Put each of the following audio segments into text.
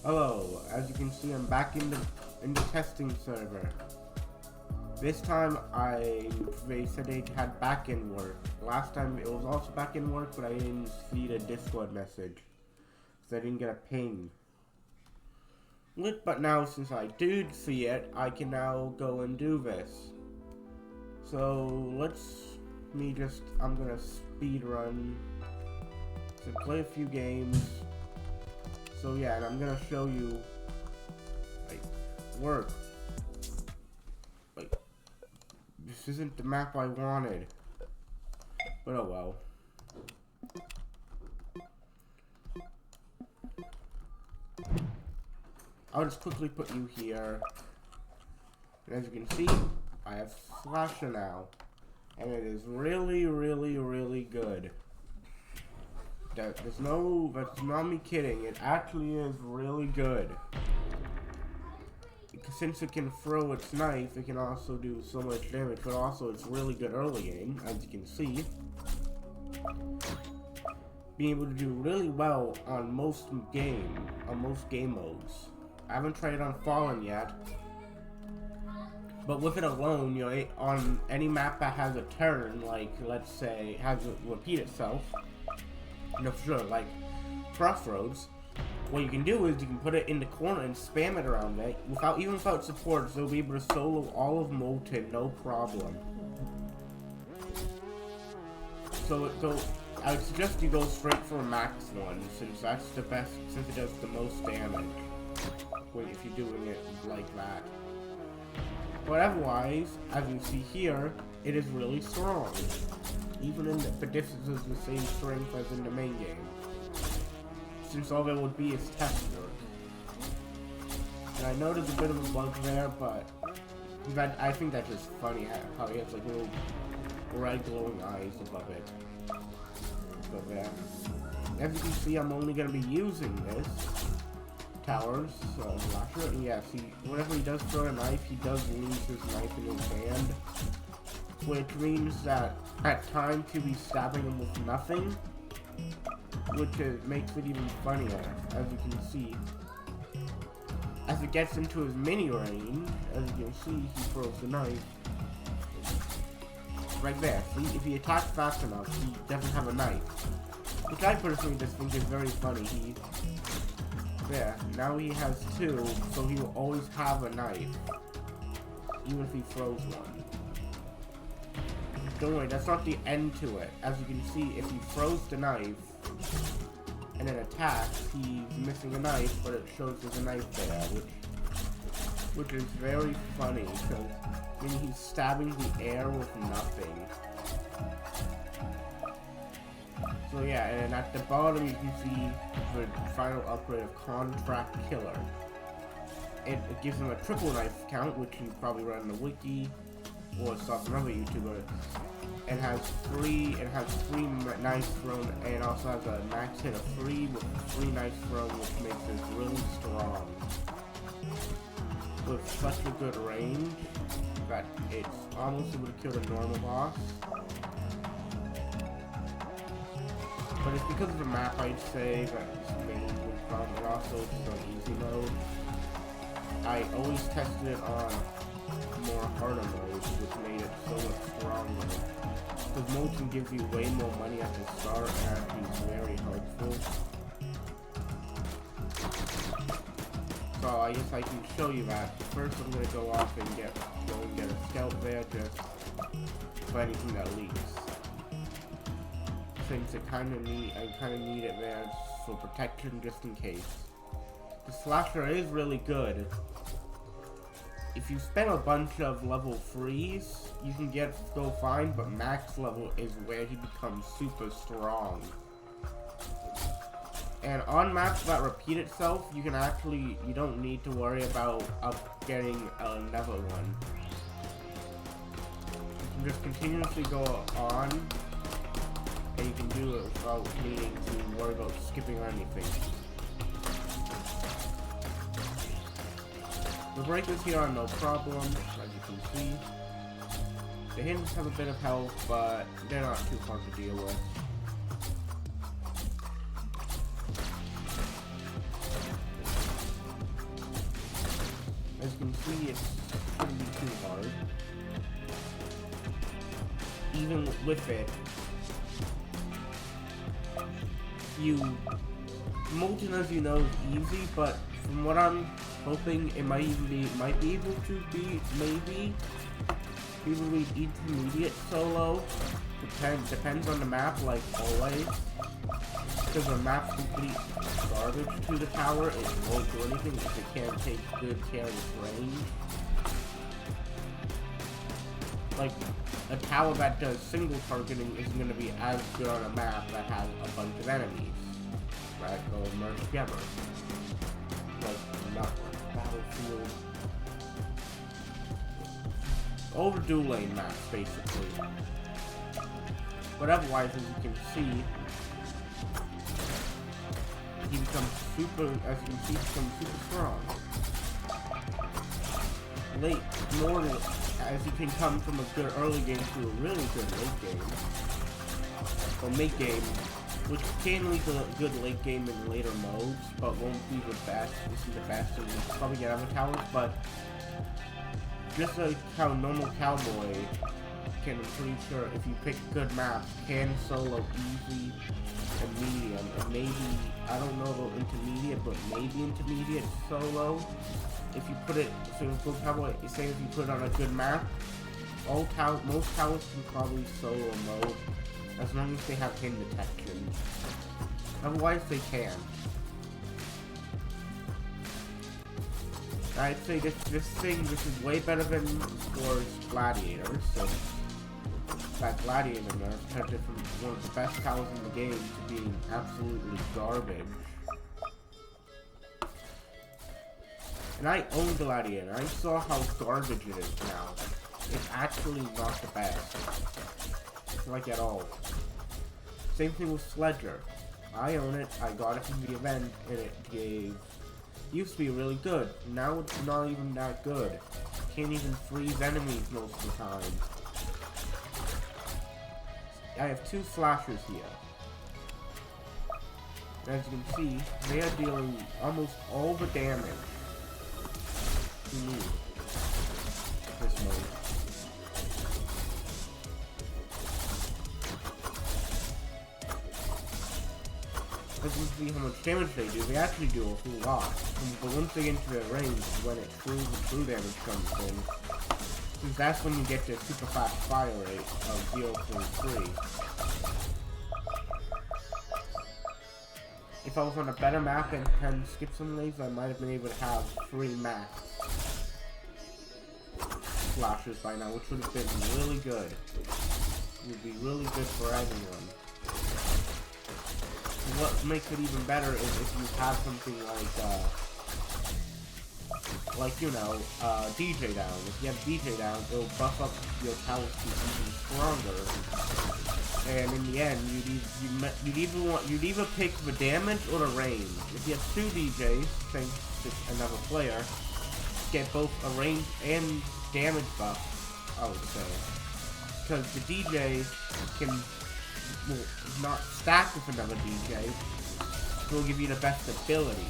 Hello, as you can see, I'm back in the testing server. This time they said they had backend work. Last time it was also backend work, but I didn't see the Discord message, so I didn't get a ping. But now since I did see it, I can now go and do this. So I'm gonna speed run to play a few games. So yeah, and I'm gonna show you like work. Like this isn't the map I wanted, but oh well. I'll just quickly put you here, and as you can see, I have Slasher now, and it is really, really, really good. That's not me kidding. It actually is really good. Because since it can throw its knife, it can also do so much damage. But also, it's really good early game, as you can see. Being able to do really well on most game modes. I haven't tried it on Fallen yet. But with it alone, you know, on any map that has a turn, like let's say has it repeat itself. No, for sure, like Crossroads, what you can do is you can put it in the corner and spam it around it even without support, so you'll be able to solo all of Molten, no problem. So I would suggest you go straight for a max one, since that's the best, since it does the most damage if you're doing it like that. But otherwise, as you see here, it is really strong. But this is the same strength as in the main game, since all there would be is test work. And I know there's a bit of a bug there, but I think that's just funny how he has like little red glowing eyes above it. So there. As you can see, I'm only going to be using this Towers Slasher. And yeah, see, whenever he does throw a knife, he does lose his knife in his hand, which means that at times he'll be stabbing him with nothing, which makes it even funnier, as you can see. As it gets into his mini range, as you can see, he throws the knife. Right there, see, if he attacks fast enough, he doesn't have a knife. Which I personally just think is very funny. There, now he has two, so he will always have a knife, even if he throws one. Don't worry, that's not the end to it. As you can see, if he throws the knife and then attacks, he's missing a knife, but it shows there's a knife there, which is very funny, because he's stabbing the air with nothing. So yeah, and at the bottom you can see the final upgrade of Contract Killer. It gives him a triple knife count, which you probably read in the wiki, or saw from another YouTuber. It has three knives thrown, and also has a max hit of 3 with 3 knives thrown, which makes it really strong. With such a good range that it's almost able to kill the normal boss. But it's because of the map, I'd say, that it's mainly fun, and also it's on easy mode. I always tested it on more harder modes, which made it so much stronger. Because Molten gives you way more money at the start, and actually very helpful. So I guess I can show you that. First I'm going to go off and get a scout there, just for anything that leaks. Since I kind of need it there for protection, just in case. The Slasher is really good. If you spend a bunch of level 3s, you can go fine, but max level is where he becomes super strong. And on maps that repeat itself, you don't need to worry about getting another one. You can just continuously go on, and you can do it without needing to worry about skipping or anything. The breakers here are no problem, as you can see. The hinges have a bit of health, but they're not too hard to deal with. honestly, it's gonna be too hard. Even with it, Molten, as you know, is easy, but from what I'm hoping, it might be able to be, maybe intermediate solo. Depends on the map, like always. Because the map's complete garbage to the tower, it won't do anything if it can't take good care of its range. Like, a tower that does single targeting isn't going to be as good on a map that has a bunch of enemies that go merge together. Like, not Battlefield. All the dual lane maps, basically. But otherwise, as you can see, he becomes super strong. As he can come from a good early game to a really good late game. Or mid game, which can lead to a good late game in later modes, but won't be the best. This is the best, and we'll probably get other towers, but just like how normal cowboy can, I'm pretty sure, if you pick good maps, can solo easy and medium, and maybe, I don't know about intermediate, but maybe intermediate solo. If you put it, so go cowboy, say if you put it on a good map, most towers can probably solo mode, as long as they have hidden detection. Otherwise, they can't. I'd say this is way better than Score's Gladiator, so that Gladiator nerf turned it from one of the best towers in the game to being absolutely garbage. And I own Gladiator, I saw how garbage it is now. It's actually not the best. Like at all. Same thing with Sledger. I own it, I got it from the event, and it used to be really good. Now it's not even that good. Can't even freeze enemies most of the time. I have two slashers here. As you can see, they are dealing almost all the damage you need this mode. As you can see how much damage they do, they actually do a whole lot. But once they get into their range is when the true damage comes in. Since that's when you get the super fast fire rate of 0.3. If I was on a better map and can skip some lanes, I might have been able to have 3 max slashers by now, which would have been really good. It would be really good for everyone. What makes it even better is if you have something like you know, DJ down. If you have DJ down, it'll buff up your towers to even stronger. And in the end, you'd either pick the damage or the range. If you have 2 DJs, thanks to another player, get both a range and damage buff, I would say. Because the DJ can not stack with another DJ, it will give you the best ability.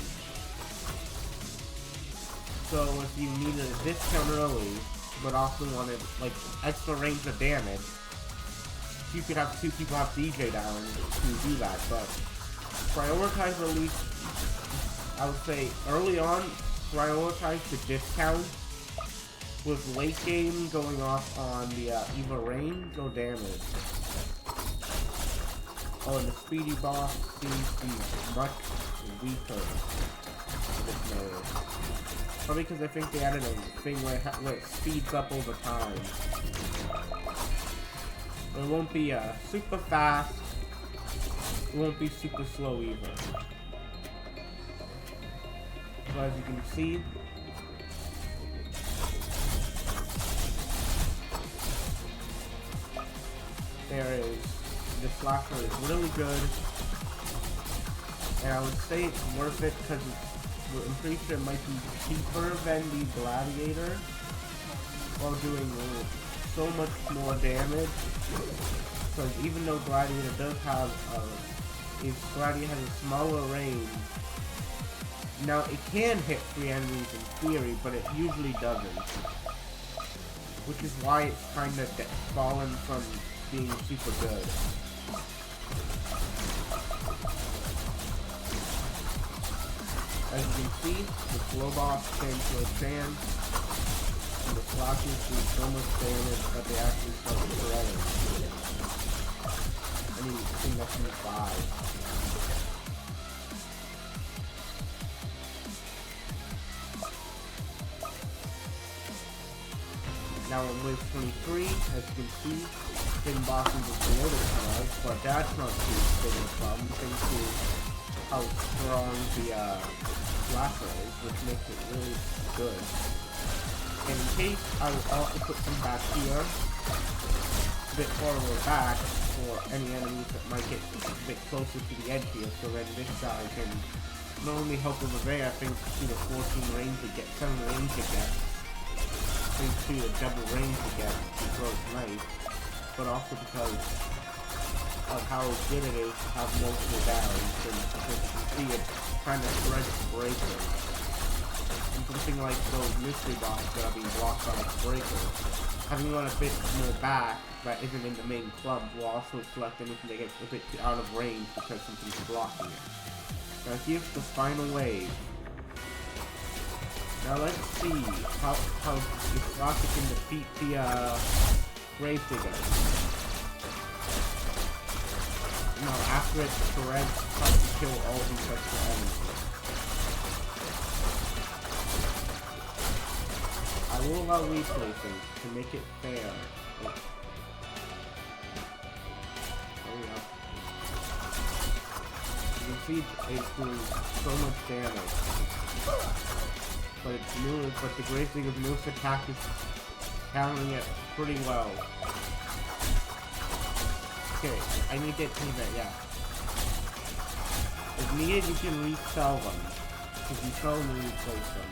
So if you needed a discount early, but also wanted like extra range of damage, you could have 2 people have DJ down to do that. But prioritize release, I would say early on, prioritize the discount with late game going off on the either range or damage. Oh, and the speedy boss seems to be much weaker in this mode. Probably because I think they added a thing where it speeds up over time. It won't be super fast. It won't be super slow either. So as you can see, there is, the slasher is really good, and I would say it's worth it because I'm pretty sure it might be cheaper than the Gladiator while doing so much more damage. Because even though Gladiator does have Gladiator has a smaller range Now, it can hit 3 enemies in theory, but it usually doesn't. Which is why it's kind of fallen from being super good. As you can see, the slow boss turns to a sand, and the slashes do so much damage that they actually start shredding. I mean, I think that's in 5. Now in wave 23, as you can see, hidden bosses is below the tunnels, but that's not too big of a problem thanks to how strong the slasher is, which makes it really good. And in case, I will also put some back here, a bit farther back, for any enemies that might get a bit closer to the edge here, so then this guy can not only help over there thanks to the 14 range to get, 7 range to get, thanks to the double range to get to throw its knife, but also because of how good it is to have multiple downs, and as you can see it kind of shreds breakers. And something like those mystery bosses that are being blocked by its breakers, having one a bit more back that isn't in the main club will also select anything that gets a bit out of range because something's blocking it. Now here's the final wave. Now let's see how the Rocket can defeat the Gravedigger. Now after it shreds, tries to kill all these extra enemies. I will allow replay things to make it fair. You can see it's doing so much damage. But it's new, but the great thing of newest attack is handling it pretty well. Okay, I need to get to that, yeah. If needed, you can resell them. If you sell them, you replace them.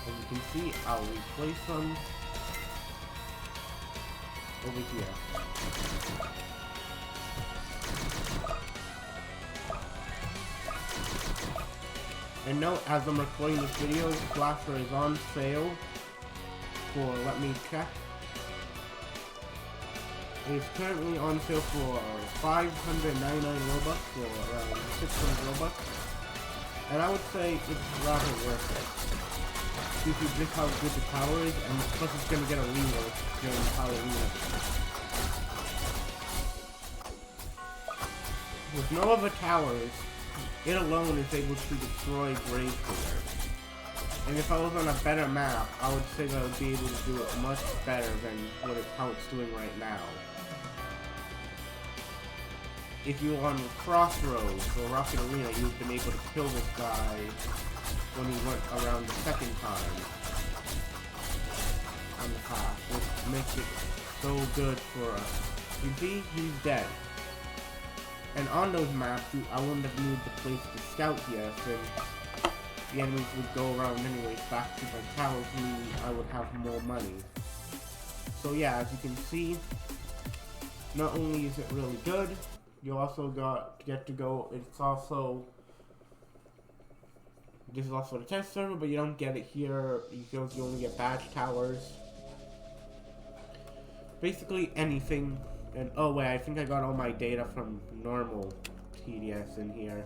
As you can see, I'll replace them over here. And note, as I'm recording this video, Blaster is on sale for, let me check. It is currently on sale for 599 Robux, or around 600 Robux. And I would say it's rather worth it. Due to just how good the tower is, and plus it's going to get a rework during Halloween. With no other towers, it alone is able to destroy Gravedigger. And if I was on a better map, I would say that I would be able to do it much better than how it's doing right now. If you were on Crossroads or Rocket Arena, you've been able to kill this guy when he went around the second time on the path, which makes it so good for us. You see, he's dead. And on those maps, I wouldn't have needed to place the scout here, since the enemies would go around anyways back to the towers, meaning I would have more money. So yeah, as you can see, not only is it really good, you also get to go, this is also the test server, but you don't get it here because you only get badge towers. Basically anything, and oh wait, I think I got all my data from normal TDS in here.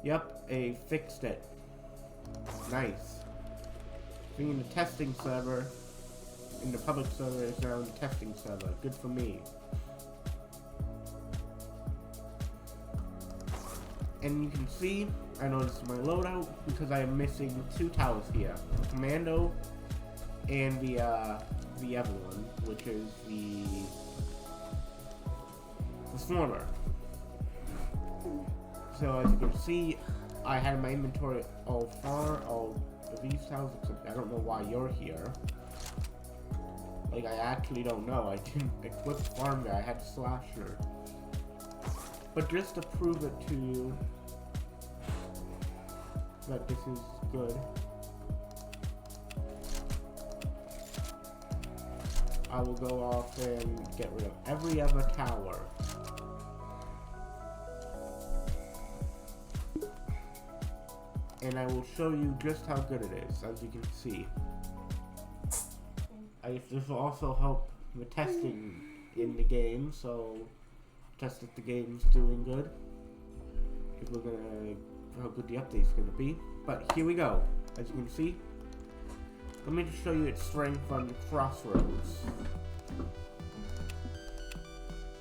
Yep, I fixed it. Nice. Being in the testing server, in the public server is now in the testing server. Good for me. And you can see, I noticed my loadout because I am missing 2 towers here. The Commando and the other one, which is the Swarmer. So as you can see, I had my inventory all of these towers, except I don't know why you're here. Like, I actually don't know. I didn't equip Farm Guy, I had Slasher. But just to prove it to you that this is good, I will go off and get rid of every other tower. And I will show you just how good it is, as you can see. This will also help with testing in the game, so test if the game's doing good. If we're gonna, how good the update's gonna be. But here we go. As you can see, let me just show you its strength on Crossroads.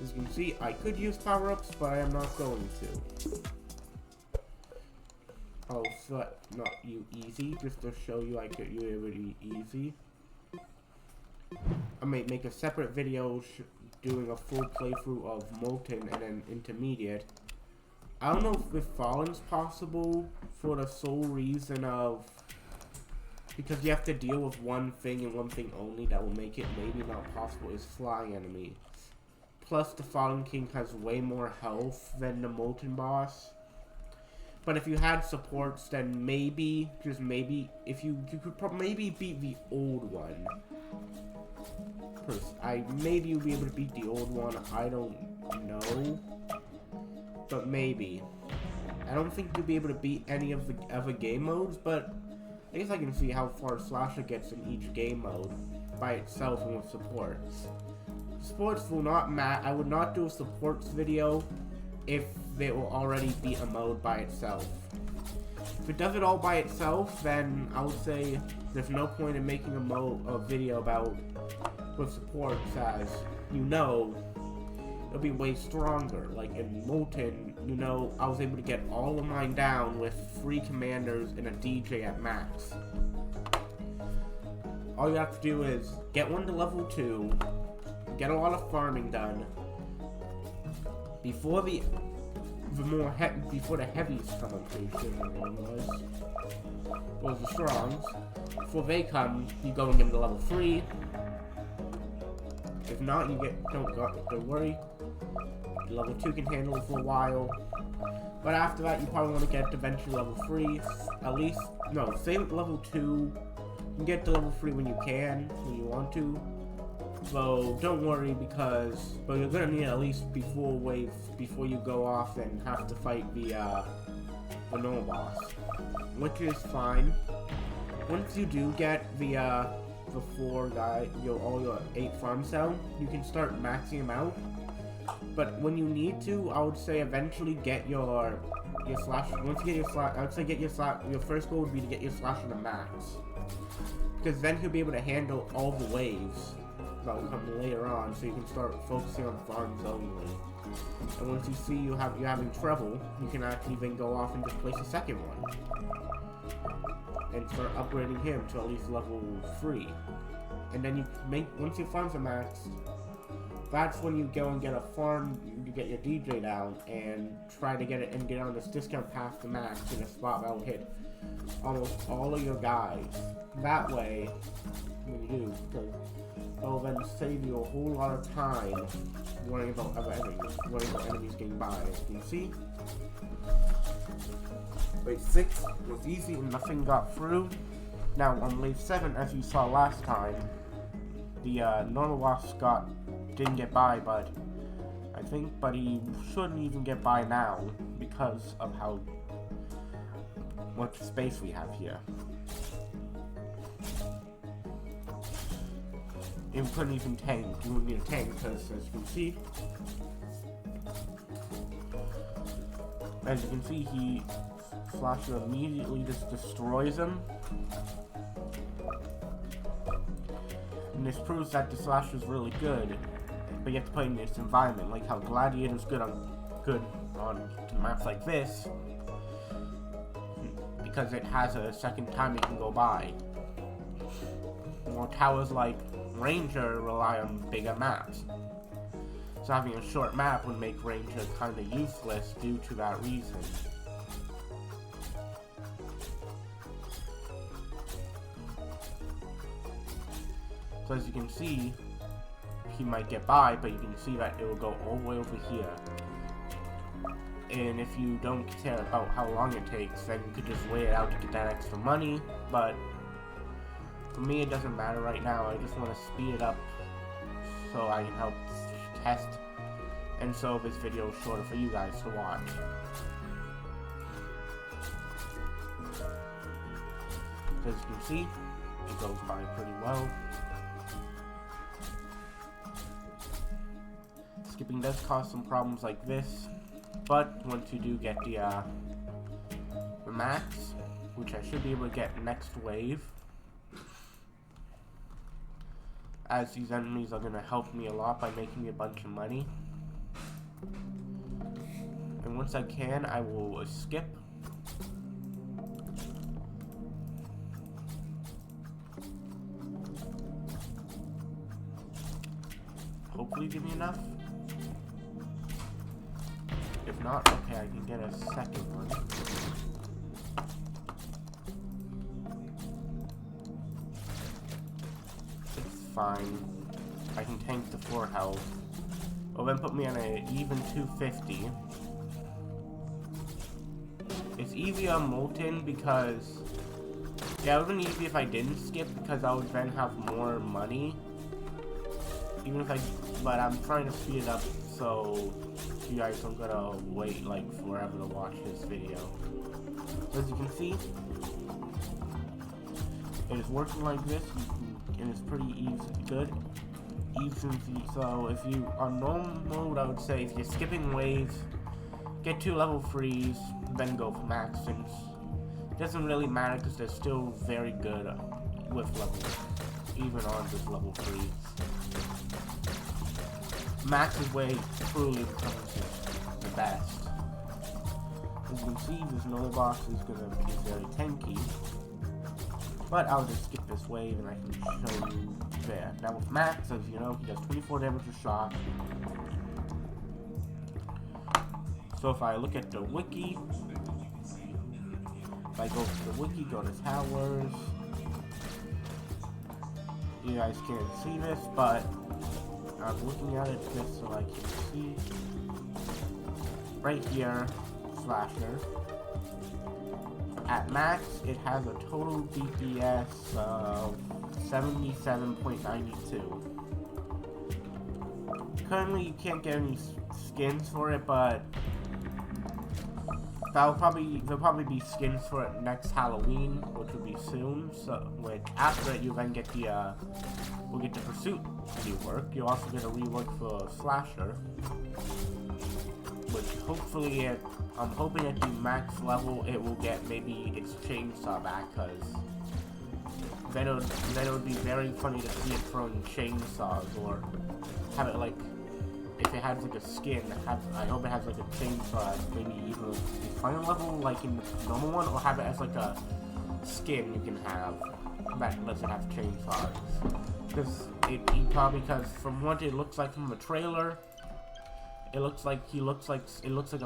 As you can see, I could use power-ups, but I am not going to. I'll set not you easy, just to show you I could do it really easy. I may make a separate video doing a full playthrough of Molten and then Intermediate. I don't know if Fallen's possible for the sole reason of because you have to deal with one thing and one thing only that will make it maybe not possible is flying enemies. Plus the Fallen King has way more health than the Molten boss. But if you had supports, then maybe, just maybe, if you could maybe beat the old one. Maybe you'll be able to beat the old one, I don't know. But maybe. I don't think you'll be able to beat any of the other game modes, but I guess I can see how far Slasher gets in each game mode by itself and with supports. Supports will not I would not do a supports video if it will already beat a mode by itself. If it does it all by itself, then I would say there's no point in making a video about with supports, as you know it'll be way stronger. Like in Molten, you know, I was able to get all of mine down with 3 commanders and a DJ at max. All you have to do is get one to level 2, get a lot of farming done before the heavies come. I'm pretty sure was the strongs. Before they come, you go and get them to level 3. If not, you don't worry. Level 2 can handle it for a while. But after that, you probably want to get to eventually level 3. At least, no, save at level 2. You can get to level 3 when you can, when you want to. So don't worry but you're gonna need at least before you go off and have to fight the normal boss, which is fine. Once you do get the 4 guy, all your 8 farms down, you can start maxing them out. But when you need to, I would say eventually get your slash. Once you get your slash, I would say get your slash. Your first goal would be to get your slasher to max, because then he'll be able to handle all the waves that will come later on. So you can start focusing on farms only. And once you see you're having trouble, you can actually then go off and just place a second one and start upgrading him to at least level 3. And then once your farms are maxed, that's when you go and get a farm, you get your DJ down and try to get it and get on this discount path to max in a spot that will hit almost all of your guys. That way, when you do, because it'll then save you a whole lot of time worrying about other enemies, worrying about enemies getting by. As you can see, wave 6 was easy and nothing got through. Now on wave 7, as you saw last time, the normal boss didn't get by, but he shouldn't even get by now because of how much space we have here. And we couldn't even tank. You wouldn't need a tank because, as you can see, Slasher immediately just destroys him. And this proves that the Slasher is really good, but you have to play in this environment, like how Gladiator's good on maps like this, because it has a second time it can go by. While towers like Ranger rely on bigger maps, so having a short map would make Ranger kind of useless due to that reason. So as you can see, he might get by, but you can see that it will go all the way over here. And if you don't care about how long it takes, then you could just wait it out to get that extra money. But for me, it doesn't matter right now. I just want to speed it up so I can help test, and so this video is shorter for you guys to watch. As you can see, it goes by pretty well. Skipping does cause some problems like this, but once you do get the max, which I should be able to get next wave, as these enemies are going to help me a lot by making me a bunch of money. And once I can, I will skip. Hopefully give me enough. If not, okay, I can get a second one. It's fine. I can tank the 4 health. Well, then put me on an even 250. It's easy on Molten because... yeah, it would have been easy if I didn't skip because I would then have more money. Even if but I'm trying to speed it up so you guys don't gotta wait like forever to watch this video. So as you can see, it is working like this, and it's pretty easy. So if you on normal mode, I would say if you're skipping waves, get 2 level 3s, then go for max. Since it doesn't really matter because they're still very good with levels, even on this level 3s. Max is where truly becomes the best. As you can see, this Nola box is gonna be very tanky. But I'll just skip this wave and I can show you there. Now with Max, as you know, he does 24 damage a shot. So if I look at the wiki, if I go to the wiki, go to towers, you guys can't see this, but I'm looking at it just so I can see. Right here, Slasher. At max, it has a total DPS of 77.92. Currently, you can't get any skins for it, but there'll probably be skins for it next Halloween, which will be soon. So, after it, you then get the we'll get the Pursuit rework. You'll also get a rework for Slasher, which hopefully I'm hoping at the max level it will get maybe its chainsaw back, because then it would be very funny to see it throwing chainsaws, or have it like, if it has like a skin, I hope it has like a chainsaw, maybe even the final level like in the normal one, or have it as like a skin you can have that lets it have chainsaws. Because because from what it looks like from the trailer, it looks like a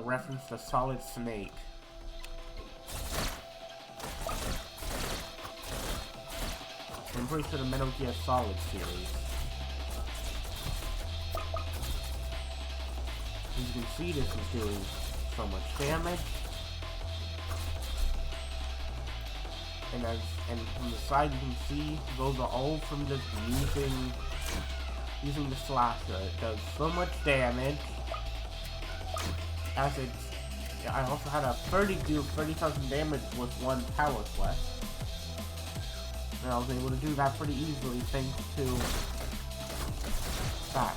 reference to Solid Snake. I'm pretty sure the Metal Gear Solid series. As you can see, this is doing so much damage. And from the side you can see, those are all from just using the Slasher. It does so much damage. I also had a 30,000 damage with one Power Quest. And I was able to do that pretty easily thanks to that.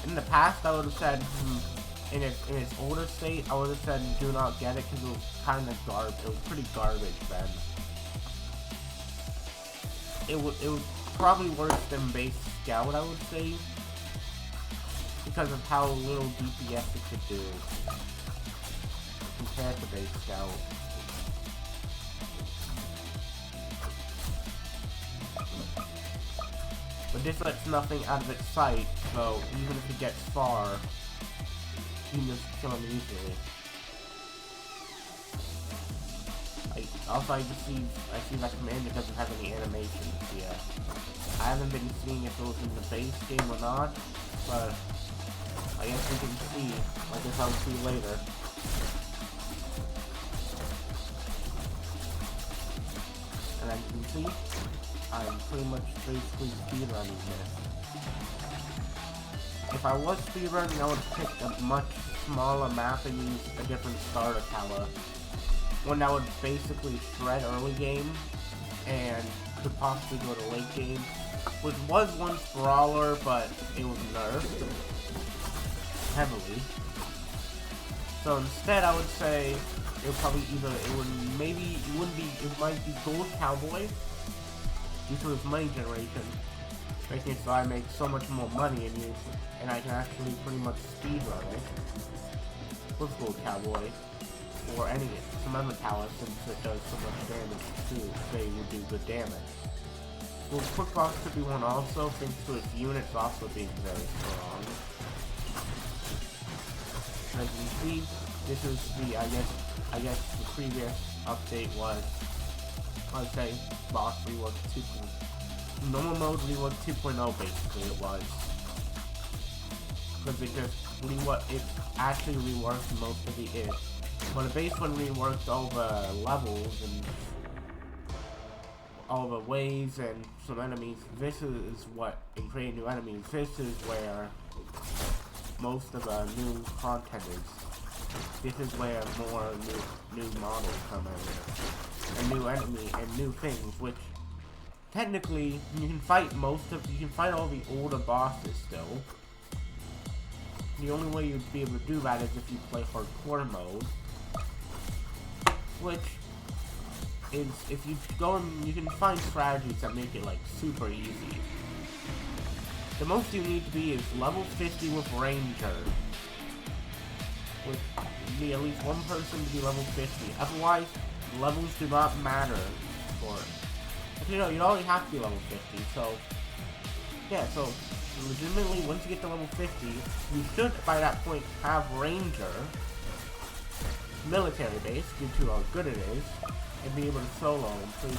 In the past, I would have said, in its older state, I would have said do not get it because it was kind of garbage. It was pretty garbage then. It was probably worse than Base Scout, I would say, because of how little DPS it could do compared to Base Scout. But this lets nothing out of its sight, so even if it gets far, you can just kill him easily. I see that commander doesn't have any animations yet. I haven't been seeing if it was in the base game or not, but I guess we can see. I guess I'll see later. And as you can see, I'm pretty much basically speedrunning this. If I was speedrunning, I would have picked a much smaller map and used a different starter tower. One that would basically shred early game and could possibly go to late game, which was once Brawler, but it was nerfed heavily. So instead, I would say it would probably either it might be Gold Cowboy due to its money generation, making it so I make so much more money and I can actually pretty much speedrun it with Gold Cowboy or some other tower since it does so much damage too. They would do good damage. Well, Quick Box could be one also, thanks to its units also being very strong. As you can see, this is the I guess the previous update was, I'd say, boss rework 2.0, normal mode rework 2.0 basically it was, because it actually reworked most of the When the base one reworked all the levels and all the waves and some enemies, this is what, in creating new enemies, this is where most of the new content is. This is where more new models come in, and new enemy and new things, which technically you can fight all the older bosses still. The only way you'd be able to do that is if you play hardcore mode, which is if you go and you can find strategies that make it like super easy. The most you need to be is level 50 with Ranger. With at least one person to be level 50. Otherwise, levels do not matter for it. But you know, you only have to be level 50, so yeah, so legitimately once you get to level 50, you should by that point have Ranger military base due to how good it is, and be able to solo and play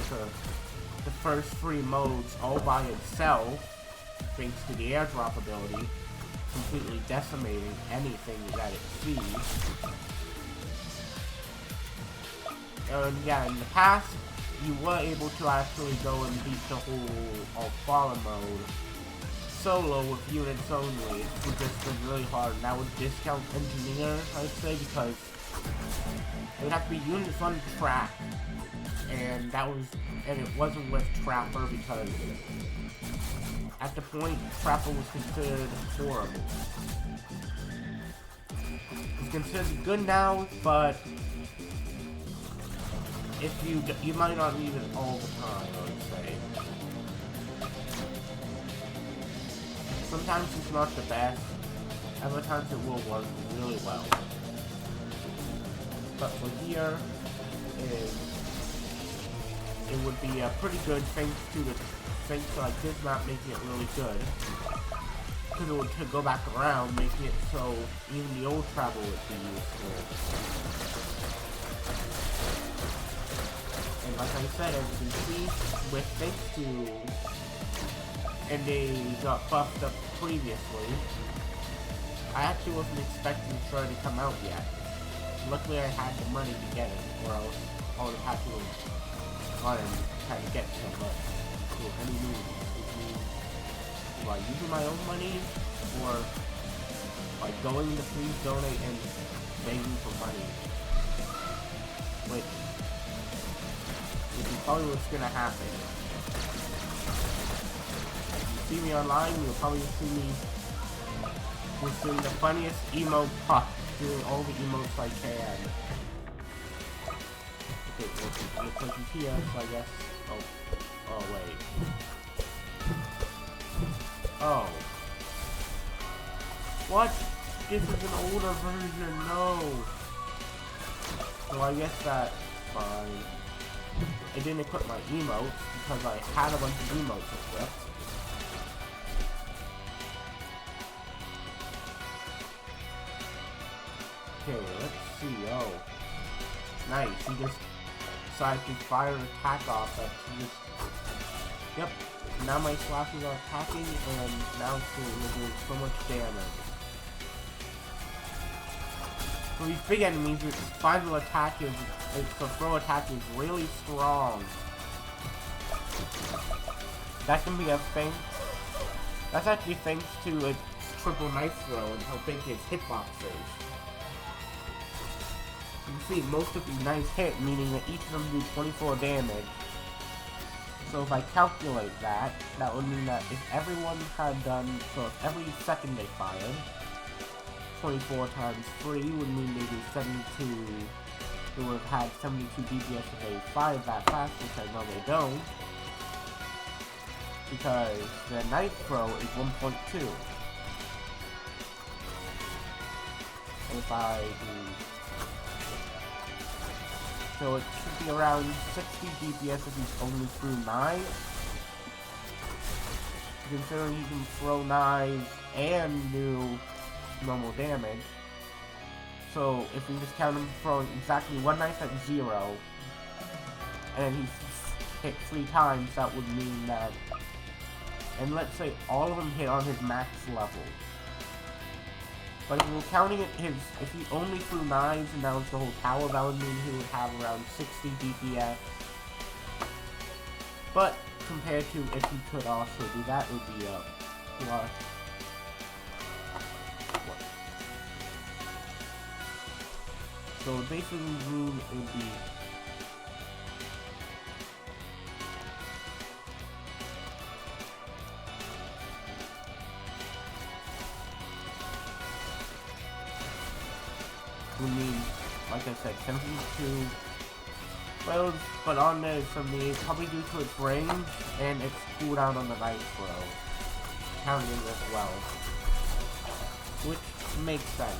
the first 3 modes all by itself, thanks to the airdrop ability, completely decimating anything that it sees. And yeah, in the past, you were able to actually go and beat the whole Fallen mode solo with units only, which has been really hard, and that would discount Engineer, I'd say, because it would have to be units on track, and it wasn't with Trapper because at the point, Trapper was considered horrible. It's considered good now, but if you might not need it all the time, I would say. Sometimes it's not the best, other times it will work really well. But for here, it would be pretty good thanks to like this map making it really good. Because it would go back around, making it so even the old travel would be useful. And like I said, as you can see, with thanks to, and they got buffed up previously, I actually wasn't expecting Troy to come out yet. Luckily I had the money to get it, or else I would have had to run and try to get some money. Any news? Do I use my own money, or by going to please donate and begging for money? Which is probably what's gonna happen. If you see me online, you'll probably see me just doing the funniest emote pop, doing all the emotes I can. Okay, well, looks like he's here, so I guess. Oh wait. Oh. What? This is an older version, no. Well, I guess that's fine. I didn't equip my emotes because I had a bunch of emotes equipped. Okay, let's see. Oh. Nice. He just decided to fire an attack off that he just... Yep. Now my slashes are attacking, and now it's doing so much damage. For these big enemies, its final attack its throw attack is really strong. That can be a thing. That's actually thanks to its triple knife throw and how big its hitbox is. You can see most of these knives hit, meaning that each of them do 24 damage. So if I calculate that, that would mean that if everyone had done, so if every second they fired, 24 times 3 would mean they do 72, they would have had 72 DPS if they fired that fast, which I know they don't, because the knife throw is 1.2. If I do, so it should be around 60 DPS if he's only threw knives. Considering he can throw knives and do normal damage. So if we just count him throwing exactly one knife at 0, and he's hit 3 times, that would mean that, and let's say all of them hit on his max level. But if we're counting it, if he only threw knives and that was the whole tower, that would mean he would have around 60 DPS. But compared to if he could also do that, it would be a plus. So basically, room would be. Would mean, like I said, 72 wells, but on the from the probably due to its range and its cooldown on the knife throw, counting as well, which makes sense.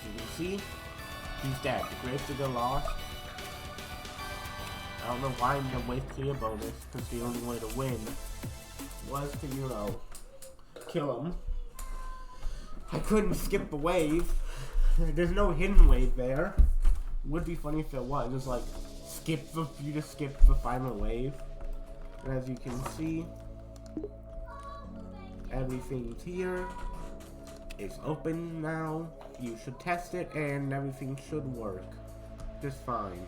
As you can see, he's dead. The Grave Digger lost. I don't know why I'm gonna wait clear bonus, because the only way to win was to, you know, kill him. I couldn't skip the wave. There's no hidden wave there. Would be funny if it was. Just like you just skip the final wave. And as you can see, everything's here. It's open now. You should test it and everything should work just fine.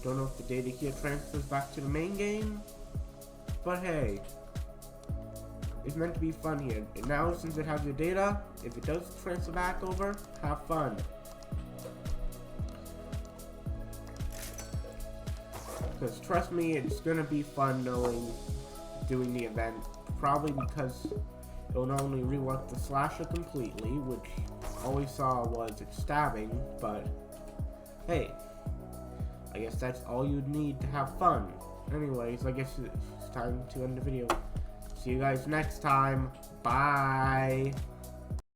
Don't know if the data here transfers back to the main game, but hey. It's meant to be fun here. And now, since it has your data, if it does transfer back over, have fun. Because trust me, it's gonna be fun doing the event. Probably because it'll not only rework the slasher completely, which all we saw was its stabbing, but hey, I guess that's all you'd need to have fun. Anyways, I guess it's time to end the video. See you guys next time. Bye.